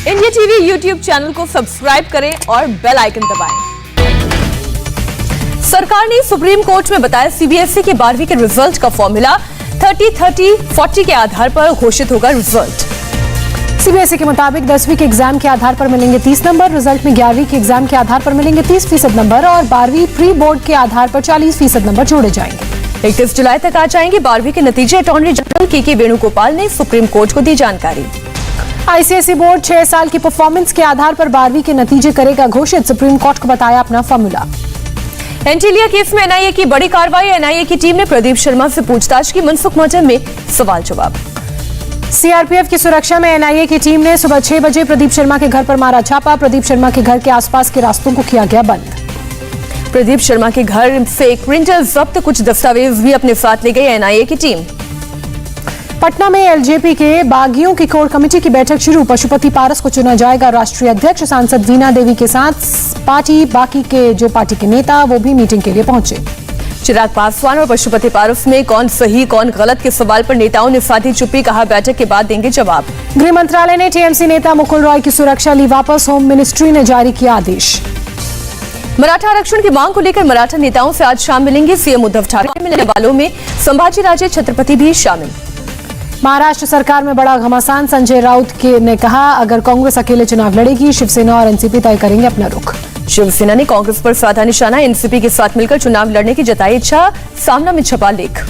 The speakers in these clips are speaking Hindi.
इंडिया टीवी यूट्यूब चैनल को सब्सक्राइब करें और बेल आइकन दबाएं। सरकार ने सुप्रीम कोर्ट में बताया सीबीएसई के 12वीं के रिजल्ट का फॉर्मूला 30-30-40 के आधार पर घोषित होगा रिजल्ट। सीबीएसई के मुताबिक 10वीं के एग्जाम के आधार पर मिलेंगे 30 नंबर, रिजल्ट में 11वीं के एग्जाम के आधार पर मिलेंगे 30% नंबर और 12वीं प्री बोर्ड के आधार पर 40% नंबर जोड़े जाएंगे। 31 जुलाई तक आ जाएंगे 12वीं के नतीजे। अटॉर्नी जनरल के वेणुगोपाल ने सुप्रीम कोर्ट को दी जानकारी। आईसीएसई बोर्ड 6 साल की परफॉर्मेंस के आधार पर 12वीं के नतीजे करेगा घोषित, सुप्रीम कोर्ट को बताया अपना फॉर्मूला। एंटीलिया केस में एनआईए की बड़ी कार्रवाई। एनआईए की टीम ने प्रदीप शर्मा से पूछताछ की। मनसुख मंजर में सवाल जवाब। सीआरपीएफ की सुरक्षा में एनआईए की टीम ने सुबह 6 बजे प्रदीप शर्मा के घर पर मारा छापा। प्रदीप शर्मा के घर के आसपास के रास्तों को किया गया बंद। प्रदीप शर्मा के घर से एक प्रिंटर जब्त, कुछ दस्तावेज भी अपने साथ ले गई एनआईए की टीम। पटना में एलजेपी के बागियों की कोर कमेटी की बैठक शुरू। पशुपति पारस को चुना जाएगा राष्ट्रीय अध्यक्ष। सांसद वीना देवी के साथ पार्टी बाकी के जो पार्टी के नेता वो भी मीटिंग के लिए पहुंचे। चिराग पासवान और पशुपति पारस में कौन सही कौन गलत के सवाल पर नेताओं ने साधी चुप्पी, कहा बैठक के बाद देंगे जवाब। गृह मंत्रालय ने टीएमसी नेता मुकुल रॉय की सुरक्षा ली वापस, होम मिनिस्ट्री ने जारी किया आदेश। मराठा आरक्षण की मांग को लेकर मराठा नेताओं से आज शाम मिलेंगे सीएम उद्धव ठाकरे। मिलने वालों में संभाजी राजे छत्रपति भी शामिल। महाराष्ट्र सरकार में बड़ा घमासान। संजय राउत ने कहा अगर कांग्रेस अकेले चुनाव लड़ेगी, शिवसेना और एनसीपी तय करेंगे अपना रुख। शिवसेना ने कांग्रेस पर साधा निशाना। एनसीपी के साथ मिलकर चुनाव लड़ने की जताई इच्छा। सामना में छपा लेख।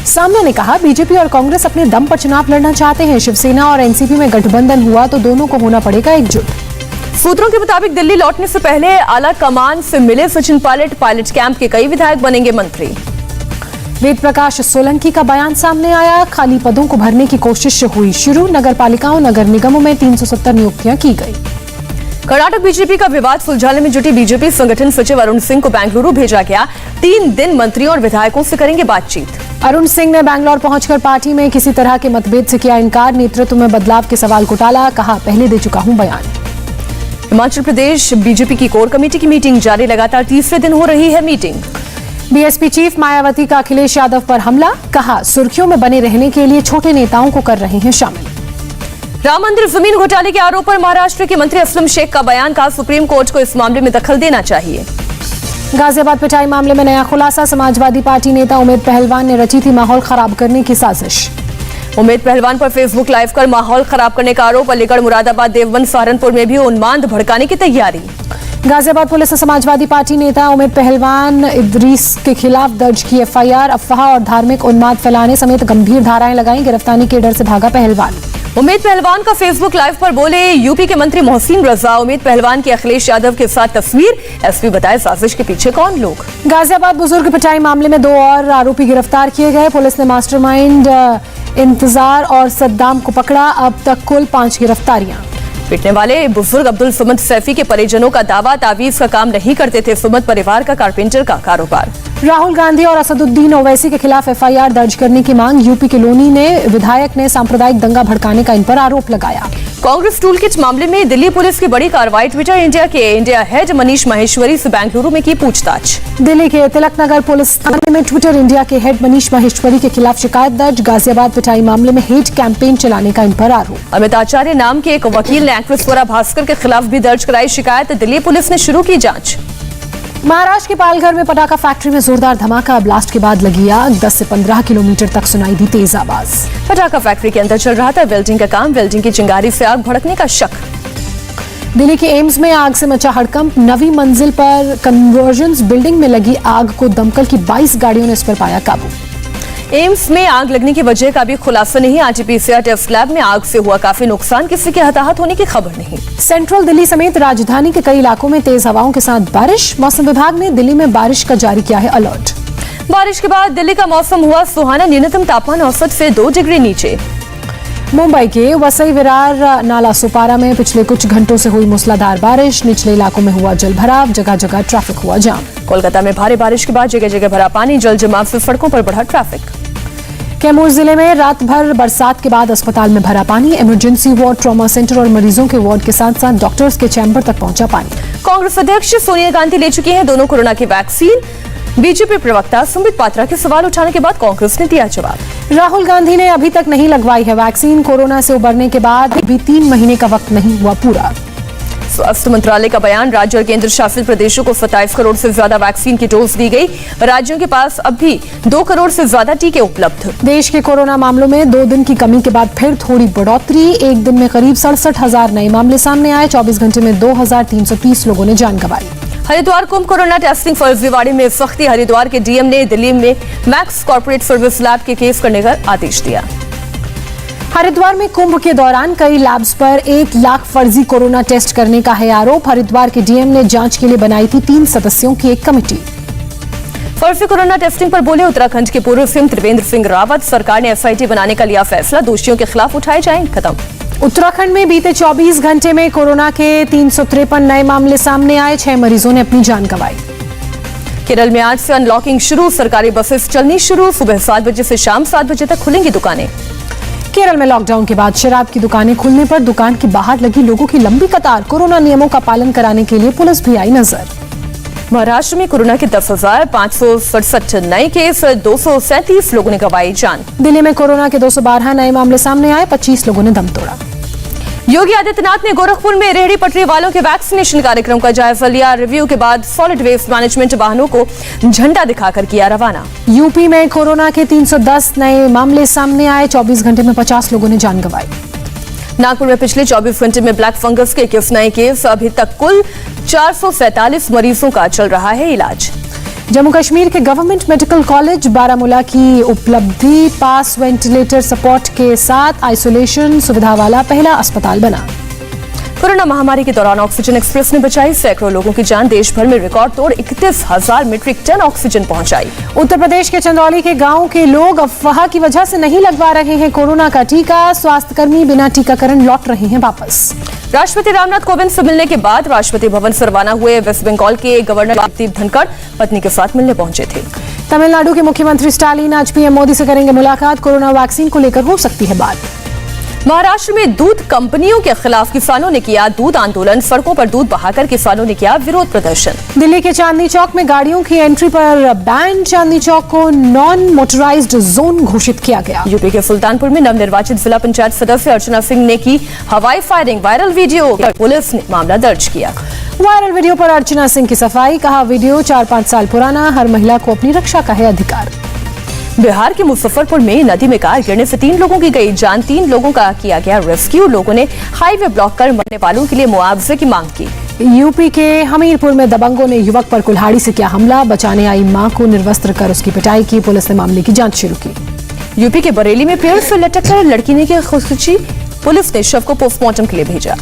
सामना ने कहा बीजेपी और कांग्रेस अपने दम पर चुनाव लड़ना चाहते हैं। शिवसेना और एनसीपी में गठबंधन हुआ तो दोनों को होना पड़ेगा एकजुट। सूत्रों के मुताबिक दिल्ली लौटने से पहले आला कमान से मिले सचिन पायलट कैंप के कई विधायक बनेंगे मंत्री। वेद प्रकाश सोलंकी का बयान सामने आया। खाली पदों को भरने की कोशिश हुई शुरू। नगर पालिकाओं नगर निगमों में 370 नियुक्तियां की गई। कर्नाटक बीजेपी का विवाद सुलझाने में जुटी बीजेपी संगठन सचिव अरुण सिंह को बेंगलुरु भेजा गया। 3 दिन मंत्रियों और विधायकों से करेंगे बातचीत। अरुण सिंह ने बैंगलोर पहुंचकर पार्टी में किसी तरह के मतभेद से किया इनकार। नेतृत्व में बदलाव के सवाल को टाला, कहा पहले दे चुका हूं बयान। हिमाचल प्रदेश बीजेपी की कोर कमेटी की मीटिंग जारी। लगातार तीसरे दिन हो रही है मीटिंग। बीएसपी चीफ मायावती का अखिलेश यादव पर हमला, कहा सुर्खियों में बने रहने के लिए छोटे नेताओं को कर रहे हैं शामिल। राम मंदिर जमीन घोटाले के आरोप पर महाराष्ट्र के मंत्री असलम शेख का बयान, कहा सुप्रीम कोर्ट को इस मामले में दखल देना चाहिए। गाजियाबाद पिटाई मामले में नया खुलासा। समाजवादी पार्टी नेता उमेद पहलवान ने रची थी माहौल खराब करने की साजिश। उमेद पहलवान पर फेसबुक लाइव कर माहौल खराब करने का आरोप। अलीगढ़, मुरादाबाद, देवबंद, सहारनपुर में भी उन्माद भड़काने की तैयारी। गाजियाबाद पुलिस ने समाजवादी पार्टी नेता उमेद पहलवान इदरीस के खिलाफ दर्ज की एफआईआर। अफवाह और धार्मिक उन्माद फैलाने समेत गंभीर धाराएं लगाई। गिरफ्तारी के डर से भागा पहलवान। उमेद पहलवान का फेसबुक लाइव पर बोले यूपी के मंत्री मोहसिन रजा। उमेद पहलवान की अखिलेश यादव के साथ तस्वीर। एसपी बताए साजिश के पीछे कौन लोग। गाजियाबाद बुजुर्ग पिटाई मामले में 2 और आरोपी गिरफ्तार किए गए। पुलिस ने मास्टरमाइंड इंतजार और सद्दाम को पकड़ा। अब तक कुल 5 गिरफ्तारियां। पिटने वाले बुजुर्ग अब्दुल समद सैफी के परिजनों का दावा, तावीज का काम नहीं करते थे। सुमद परिवार का कारपेंटर का कारोबार। राहुल गांधी और असदुद्दीन ओवैसी के खिलाफ एफआईआर दर्ज करने की मांग। यूपी के लोनी ने विधायक ने सांप्रदायिक दंगा भड़काने का इन पर आरोप लगाया। कांग्रेस टूलकिट मामले में दिल्ली पुलिस की बड़ी कार्रवाई। ट्विटर इंडिया के इंडिया हेड मनीष माहेश्वरी से बेंगलुरु में की पूछताछ। दिल्ली के तिलक नगर पुलिस थाने में ट्विटर इंडिया के हेड मनीष माहेश्वरी के खिलाफ शिकायत दर्ज। गाजियाबाद पिटाई मामले में हेट कैंपेन चलाने का इन पर आरोप। अमित आचार्य नाम के एक वकील ने एक्ट्रेस स्वरा भास्कर के खिलाफ भी दर्ज कराई शिकायत। दिल्ली पुलिस ने शुरू की जांच। महाराष्ट्र के पालघर में पटाखा फैक्ट्री में जोरदार धमाका। ब्लास्ट के बाद लगी आग। 10 से 15 किलोमीटर तक सुनाई दी तेज आवाज। पटाखा फैक्ट्री के अंदर चल रहा था वेल्डिंग का काम। वेल्डिंग की चिंगारी से आग भड़कने का शक। दिल्ली के एम्स में आग से मचा हड़कंप। 9वीं मंजिल पर कन्वर्जेंस बिल्डिंग में लगी आग को दमकल की 22 गाड़ियों ने इस पर पाया काबू। एम्स में आग लगने की वजह का भी खुलासा नहीं। आरटीपीसीआर टेस्ट लैब में आग से हुआ काफी नुकसान। किसी के हताहत होने की खबर नहीं। सेंट्रल दिल्ली समेत राजधानी के कई इलाकों में तेज हवाओं के साथ बारिश। मौसम विभाग ने दिल्ली में बारिश का जारी किया है अलर्ट। बारिश के बाद दिल्ली का मौसम हुआ सुहाना। न्यूनतम तापमान औसत से 2 डिग्री नीचे। मुंबई के वसई विरार नाला सुपारा में पिछले कुछ घंटों से हुई मूसलाधार बारिश। निचले इलाकों में हुआ जल भराव। जगह जगह ट्रैफिक हुआ जाम। कोलकाता में भारी बारिश के बाद जगह जगह भरा पानी। जल जमाव से सड़कों पर बढ़ा ट्रैफिक। कैमूर जिले में रात भर बरसात के बाद अस्पताल में भरा पानी। इमरजेंसी वार्ड, ट्रॉमा सेंटर और मरीजों के वार्ड के साथ साथ डॉक्टर्स के चैम्बर तक पहुंचा पानी। कांग्रेस अध्यक्ष सोनिया गांधी ले चुकी हैं दोनों कोरोना की वैक्सीन। बीजेपी प्रवक्ता सुमित पात्रा के सवाल उठाने के बाद कांग्रेस ने दिया जवाब। राहुल गांधी ने अभी तक नहीं लगवाई है वैक्सीन। कोरोना से उबरने के बाद भी 3 महीने का वक्त नहीं हुआ पूरा। स्वास्थ्य मंत्रालय का बयान, राज्य और केंद्र शासित प्रदेशों को 27 करोड़ से ज्यादा वैक्सीन की डोज दी गई। राज्यों के पास अब भी 2 करोड़ से ज्यादा टीके उपलब्ध। देश के कोरोना मामलों में 2 दिन की कमी के बाद फिर थोड़ी बढ़ोतरी। एक दिन में करीब 67,000 नए मामले सामने आए। 24 घंटे में 2,330 लोगों ने जान गंवाई। हरिद्वार कुंभ कोरोना टेस्टिंग फर्जीवाड़े में सख्ती। हरिद्वार के डीएम ने दिल्ली में मैक्स कॉर्पोरेट सर्विस लैब के केस करने का आदेश दिया। हरिद्वार में कुंभ के दौरान कई लैब्स पर 1 लाख फर्जी कोरोना टेस्ट करने का है आरोप। हरिद्वार के डीएम ने जांच के लिए बनाई थी 3 सदस्यों की एक कमेटी। फर्जी कोरोना टेस्टिंग पर बोले उत्तराखंड के पूर्व सीएम त्रिवेंद्र सिंह रावत, सरकार ने एसआईटी बनाने का लिया फैसला, दोषियों के खिलाफ उठाए जाएं कदम। उत्तराखंड में बीते 24 घंटे में कोरोना के 353 नए मामले सामने आए। 6 मरीजों ने अपनी जान गंवाई। केरल में आज से अनलॉकिंग शुरू, सरकारी बसेस चलनी शुरू। सुबह 7 बजे से शाम 7 बजे तक खुलेंगी दुकानें। केरल में लॉकडाउन के बाद शराब की दुकानें खुलने पर दुकान के बाहर लगी लोगों की लंबी कतार। कोरोना नियमों का पालन कराने के लिए पुलिस भी आई नजर। महाराष्ट्र में कोरोना के 10,567 नए केस, 237 लोगों ने गंवाई जान। दिल्ली में कोरोना के 212 नए मामले सामने आए। 25 लोगों ने दम तोड़ा। योगी आदित्यनाथ ने गोरखपुर में रेहड़ी पटरी वालों के वैक्सीनेशन कार्यक्रम का जायजा लिया। रिव्यू के बाद सॉलिड वेस्ट मैनेजमेंट वाहनों को झंडा दिखाकर किया रवाना। यूपी में कोरोना के 310 नए मामले सामने आए। 24 घंटे में 50 लोगों ने जान गंवाई। नागपुर में पिछले 24 घंटे में ब्लैक फंगस के 21 नए केस। अभी तक कुल 447 मरीजों का चल रहा है इलाज। जम्मू कश्मीर के गवर्नमेंट मेडिकल कॉलेज बारामूला की उपलब्धि, पास वेंटिलेटर सपोर्ट के साथ आइसोलेशन सुविधा वाला पहला अस्पताल बना। कोरोना महामारी के दौरान ऑक्सीजन एक्सप्रेस ने बचाई सैकड़ों लोगों की जान। देश भर में रिकॉर्ड तोड़ 31,000 मीट्रिक टन ऑक्सीजन पहुंचाई। उत्तर प्रदेश के चंदौली के गांव के लोग अफवाह की वजह से नहीं लगवा रहे हैं कोरोना का टीका। स्वास्थ्यकर्मी बिना टीकाकरण लौट रहे हैं वापस। राष्ट्रपति रामनाथ कोविंद से मिलने के बाद राष्ट्रपति भवन से रवाना हुए वेस्ट बंगाल के गवर्नर जगदीप धनखड़ पत्नी के साथ मिलने पहुंचे थे। तमिलनाडु के मुख्यमंत्री स्टालिन आज पीएम मोदी से करेंगे मुलाकात। कोरोना वैक्सीन को लेकर हो सकती है बात। महाराष्ट्र में दूध कंपनियों के खिलाफ किसानों ने किया दूध आंदोलन। सड़कों पर दूध बहाकर किसानों ने किया विरोध प्रदर्शन। दिल्ली के चांदनी चौक में गाड़ियों की एंट्री पर बैन। चांदनी चौक को नॉन मोटराइज्ड जोन घोषित किया गया। यूपी के सुल्तानपुर में नवनिर्वाचित जिला पंचायत सदस्य अर्चना सिंह ने की हवाई फायरिंग। वायरल वीडियो पर पुलिस ने मामला दर्ज किया। वायरल वीडियो पर अर्चना सिंह की सफाई, कहा वीडियो 4-5 साल पुराना, हर महिला को अपनी रक्षा का है अधिकार। बिहार के मुजफ्फरपुर में नदी में कार गिरने से 3 लोगों की गई जान। 3 लोगों का किया गया रेस्क्यू। लोगों ने हाईवे ब्लॉक कर मरने वालों के लिए मुआवजे की मांग की। यूपी के हमीरपुर में दबंगों ने युवक पर कुल्हाड़ी से किया हमला। बचाने आई मां को निर्वस्त्र कर उसकी पिटाई की। पुलिस ने मामले की जांच शुरू की। यूपी के बरेली में पेड़ से लटक कर लड़की ने की खुदकुशी। पुलिस ने शव को पोस्टमार्टम के लिए भेजा।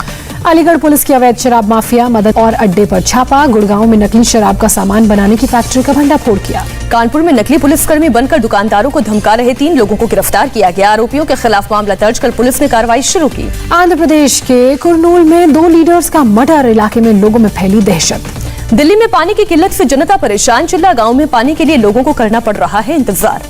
अलीगढ़ पुलिस की अवैध शराब माफिया मदद और अड्डे पर छापा। गुड़गांव में नकली शराब का सामान बनाने की फैक्ट्री का भंडाफोड़ किया। कानपुर में नकली पुलिसकर्मी बनकर दुकानदारों को धमका रहे 3 लोगों को गिरफ्तार किया गया। आरोपियों के खिलाफ मामला दर्ज कर पुलिस ने कार्रवाई शुरू की। आंध्र प्रदेश के कुर्नूल में 2 लीडर्स का मर्डर। इलाके में लोगों में फैली दहशत। दिल्ली में पानी की किल्लत से जनता परेशान। चिल्ला गांव में पानी के लिए लोगों को करना पड़ रहा है इंतजार।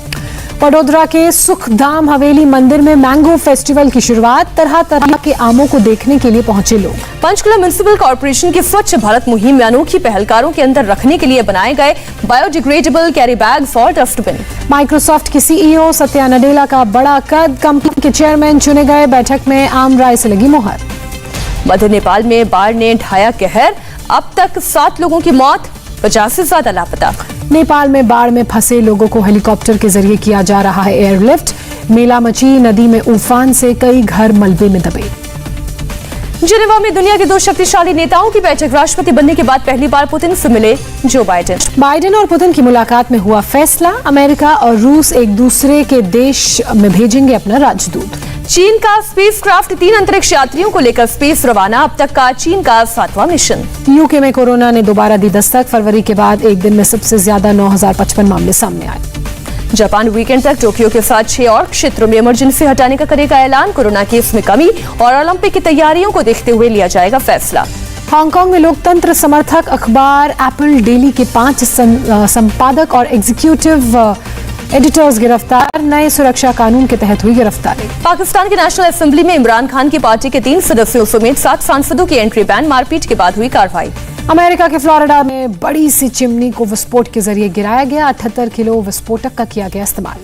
वडोदरा के सुखधाम हवेली मंदिर में मैंगो फेस्टिवल की शुरुआत। तरह तरह के आमों को देखने के लिए पहुंचे लोग। पंचकुला म्युनिसिपल कॉर्पोरेशन की स्वच्छ भारत मुहिम में अनोखी पहलकारों के अंदर रखने के लिए बनाए गए biodegradable carry bag for dustbin. Microsoft की सीईओ सत्या नडेला का बड़ा कद। कंपनी के चेयरमैन चुने गए। बैठक में आम राय से लगी मोहर। मध्य नेपाल में बाढ़ ने ढाया कहर। अब तक 7 लोगों की मौत, 50 से ज्यादा लापता। नेपाल में बाढ़ में फंसे लोगों को हेलीकॉप्टर के जरिए किया जा रहा है एयरलिफ्ट। मेला मची। नदी में उफान से कई घर मलबे में दबे। जिनेवा में दुनिया के 2 शक्तिशाली नेताओं की बैठक। राष्ट्रपति बनने के बाद पहली बार पुतिन से मिले जो बाइडेन। बाइडेन और पुतिन की मुलाकात में हुआ फैसला। अमेरिका और रूस एक दूसरे के देश में भेजेंगे अपना राजदूत। चीन का स्पेसक्राफ्ट 3 अंतरिक्ष यात्रियों को लेकर स्पेस रवाना। अब तक का चीन का 7वां मिशन। यूके में कोरोना ने दोबारा दी दस्तक। फरवरी के बाद एक दिन में सबसे ज्यादा 9,055 मामले सामने आए। जापान वीकेंड तक टोक्यो के साथ 6 और क्षेत्रों में इमरजेंसी हटाने का करेगा ऐलान। कोरोना केस में कमी और ओलंपिक की तैयारियों को देखते हुए लिया जाएगा फैसला। हांगकांग में लोकतंत्र समर्थक अखबार एपल डेली के 5 संपादक और एग्जीक्यूटिव एडिटर्स गिरफ्तार, नए सुरक्षा कानून के तहत हुई गिरफ्तारी। पाकिस्तान की नेशनल असेंबली में इमरान खान की पार्टी के 3 सदस्यों समेत 7 सांसदों की एंट्री बैन, मारपीट के बाद हुई कार्रवाई। अमेरिका के फ्लोरिडा में बड़ी सी चिमनी को विस्फोट के जरिए गिराया गया, 78 किलो विस्फोटक का किया गया इस्तेमाल।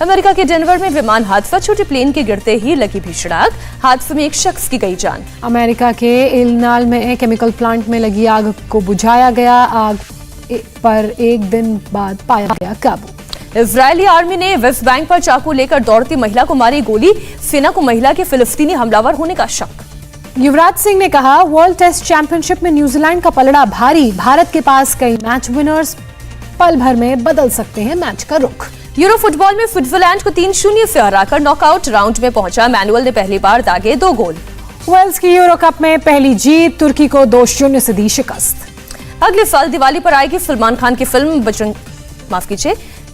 अमेरिका के डेनवर में विमान हादसा, छोटे प्लेन के गिरते ही लगी भीषण आग, हादसे में एक शख्स की गई जान। अमेरिका के इलिनॉय में केमिकल प्लांट में लगी आग को बुझाया गया, आग पर एक दिन बाद पाया गया काबू। इजरायली आर्मी ने वेस्ट बैंक पर चाकू लेकर दौड़ती महिला को मारी गोली, सेना को महिला के फिलिस्तीनी हमलावर होने का शक। युवराज सिंह ने कहा, वर्ल्ड टेस्ट चैंपियनशिप में न्यूजीलैंड का पलड़ा भारी, भारत के पास कई मैच विनर्स, पल भर में बदल सकते हैं मैच का रुख। यूरो फुटबॉल में स्विट्जरलैंड को 3-0 से हराकर नॉकआउट राउंड में पहुंचा मैनुअल ने पहली बार दागे 2 गोल। वेल्स की यूरो कप में पहली जीत, तुर्की को 2-0 से दी शिकस्त। अगले साल दिवाली पर आएगी सलमान खान की फिल्म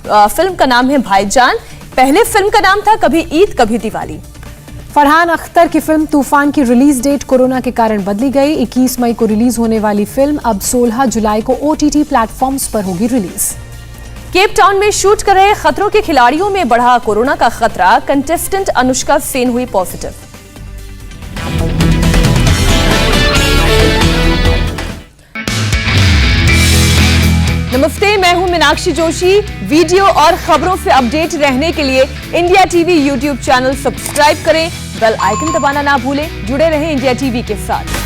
फिल्म का नाम है भाईजान। पहले फिल्म का नाम था कभी ईद कभी दिवाली। फरहान अख्तर की फिल्म तूफान की रिलीज डेट कोरोना के कारण बदली गई, 21 मई को रिलीज होने वाली फिल्म अब 16 जुलाई को OTT प्लेटफॉर्म्स पर होगी रिलीज। केप टाउन में शूट कर रहे खतरों के खिलाड़ियों में बढ़ा कोरोना का खतरा, कंटेस्टेंट अनुष्का सेन हुई पॉजिटिव। नमस्ते, मैं हूं मीनाक्षी जोशी। वीडियो और खबरों से अपडेट रहने के लिए India TV YouTube channel subscribe करें, बेल आइकन दबाना ना भूलें। जुड़े रहें इंडिया टीवी के साथ।